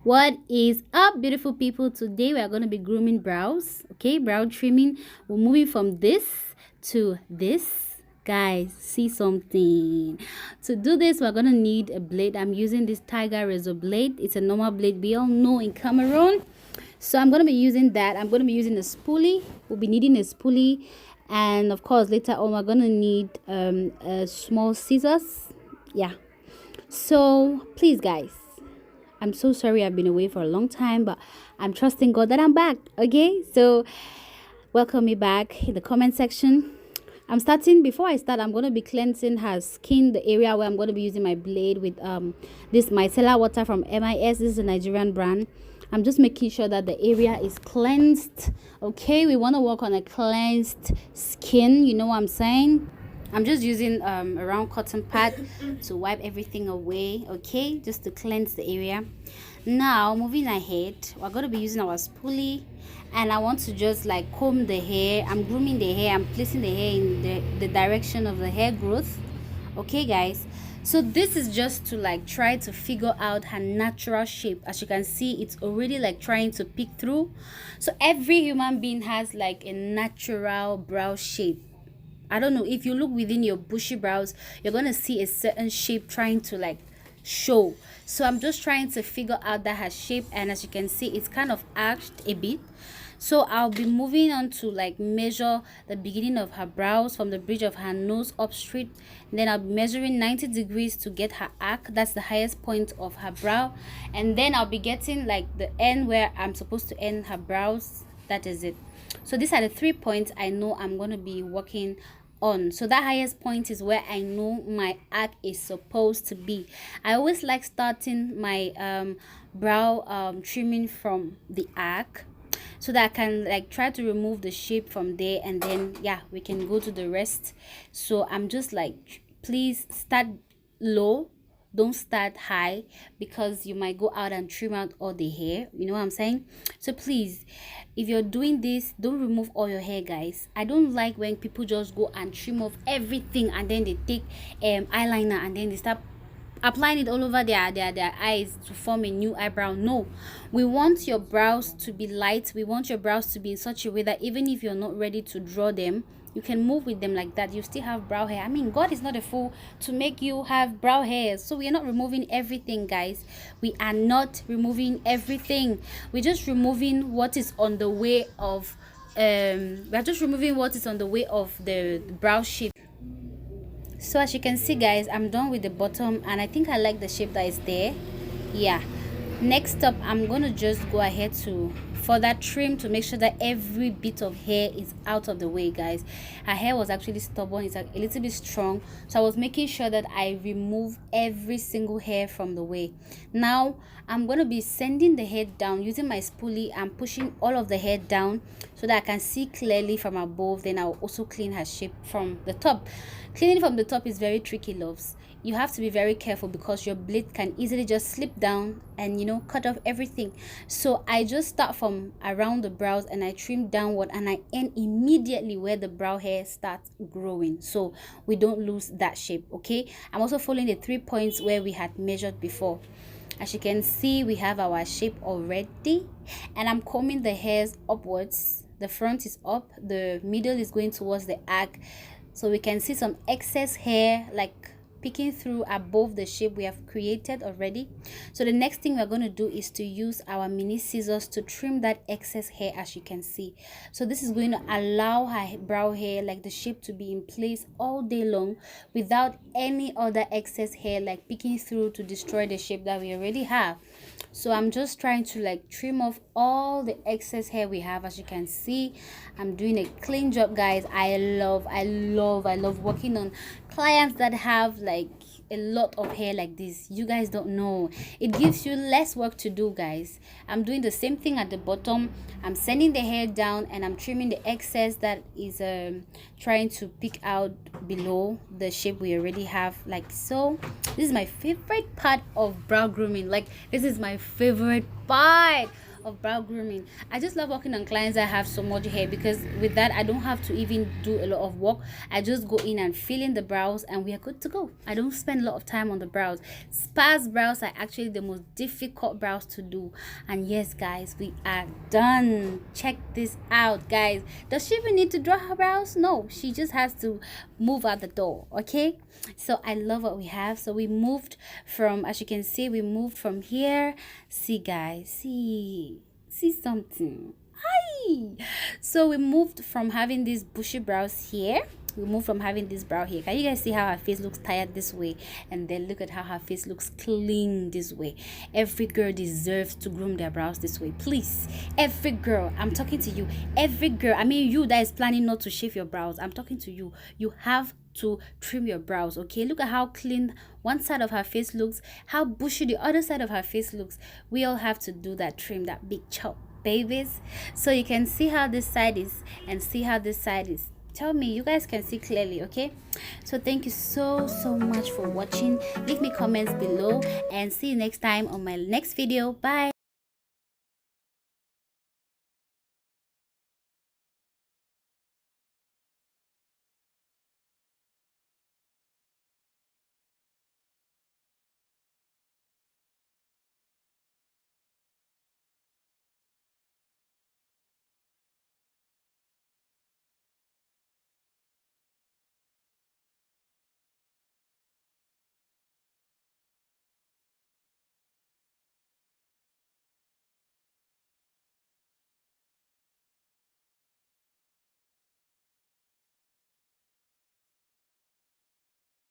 What is up, beautiful people? Today we are going to be grooming brows. Okay, brow trimming. We're moving from this to this. Guys, see something. To do this, we're going to need a blade. I'm using this tiger razor blade. It's a normal blade we all know in Cameroon. So I'm going to be using that. I'm going to be using a spoolie. We'll be needing a spoolie. And of course, later on, we're going to need a small scissors. Yeah. So please, guys, I'm so sorry I've been away for a long time, but I'm trusting God that I'm back. Okay, so welcome me back in the comment section. Before I start, I'm going to be cleansing her skin, the area where I'm going to be using my blade with this micellar water from MIS. This is a Nigerian brand. I'm just making sure that the area is cleansed. Okay, we want to work on a cleansed skin, you know what I'm saying? I'm just using a round cotton pad to wipe everything away, okay, just to cleanse the area. Now moving ahead, we're going to be using our spoolie, and I want to just like comb the hair. I'm grooming the hair. I'm placing the hair in the direction of the hair growth. Okay, guys, so this is just to like try to figure out her natural shape. As you can see, it's already like trying to peek through. So every human being has like a natural brow shape. I don't know, if you look within your bushy brows, you're going to see a certain shape trying to like show. So I'm just trying to figure out that her shape, and as you can see, it's kind of arched a bit. So I'll be moving on to like measure the beginning of her brows from the bridge of her nose up straight. And then I'll be measuring 90 degrees to get her arc. That's the highest point of her brow. And then I'll be getting like the end where I'm supposed to end her brows. That is it. So these are the 3 points I know I'm going to be working on. So that highest point is where I know my arc is supposed to be. I always like starting my brow trimming from the arc, so that I can like try to remove the shape from there, and then yeah, we can go to the rest. So I'm just like, please start low, don't start high, because you might go out and trim out all the hair, you know what I'm saying? So please, if you're doing this, don't remove all your hair, guys. I don't like when people just go and trim off everything, and then they take eyeliner and then they start applying it all over their eyes to form a new eyebrow. No, we want your brows to be light. We want your brows to be in such a way that even if you're not ready to draw them, you can move with them like that. You still have brow hair. I mean, God is not a fool to make you have brow hairs. So we are not removing everything, guys. We are not removing everything. We're just removing what is on the way of we're just removing what is on the way of the brow shape. So as you can see, guys, I'm done with the bottom, and I think I like the shape that is there. Yeah, next up, I'm going to just go ahead to further trim to make sure that every bit of hair is out of the way, guys. Her hair was actually stubborn, it's like a little bit strong, so I was making sure that I remove every single hair from the way. Now I'm going to be sending the hair down using my spoolie and pushing all of the hair down so that I can see clearly from above. Then I'll also clean her shape from the top. Cleaning from the top is very tricky, loves. You have to be very careful because your blade can easily just slip down and, you know, cut off everything. So I just start from around the brows and I trim downward, and I end immediately where the brow hair starts growing, so we don't lose that shape. Okay, I'm also following the 3 points where we had measured before. As you can see, we have our shape already, and I'm combing the hairs upwards. The front is up, the middle is going towards the arc, so we can see some excess hair like peeking through above the shape we have created already. So the next thing we're going to do is to use our mini scissors to trim that excess hair, as you can see. So this is going to allow her brow hair, like the shape, to be in place all day long without any other excess hair like peeking through to destroy the shape that we already have. So I'm just trying to like trim off all the excess hair we have. As you can see, I'm doing a clean job, guys. I love working on clients that have like a lot of hair like this. You guys don't know, it gives you less work to do, guys. I'm doing the same thing at the bottom. I'm sending the hair down and I'm trimming the excess that is trying to peek out below the shape we already have, like so. This is my favorite part of brow grooming. Like, this is my favorite part. of brow grooming. I just love working on clients that have so much hair, because with that I don't have to even do a lot of work. I just go in and fill in the brows and we are good to go. I don't spend a lot of time on the brows. Sparse brows are actually the most difficult brows to do. And yes guys, we are done. Check this out guys. Does she even need to draw her brows? No, she just has to move out the door. Okay, so I love what we have. So we moved from, as you can see, we moved from here. See guys, see something. Hi. So we moved from having these bushy brows here. We moved from having this brow here. Can you guys see how her face looks tired this way? And then look at how her face looks clean this way. Every girl deserves to groom their brows this way. Please, every girl, I'm talking to you. Every girl, I mean you that is planning not to shave your brows, I'm talking to you. You have to trim your brows. Okay, look at how clean one side of her face looks, how bushy the other side of her face looks. We all have to do that trim, that big chop, babies. So you can see how this side is and see how this side is. Tell me, you guys can see clearly. Okay, so thank you so much for watching. Leave me comments below and see you next time on my next video. Bye.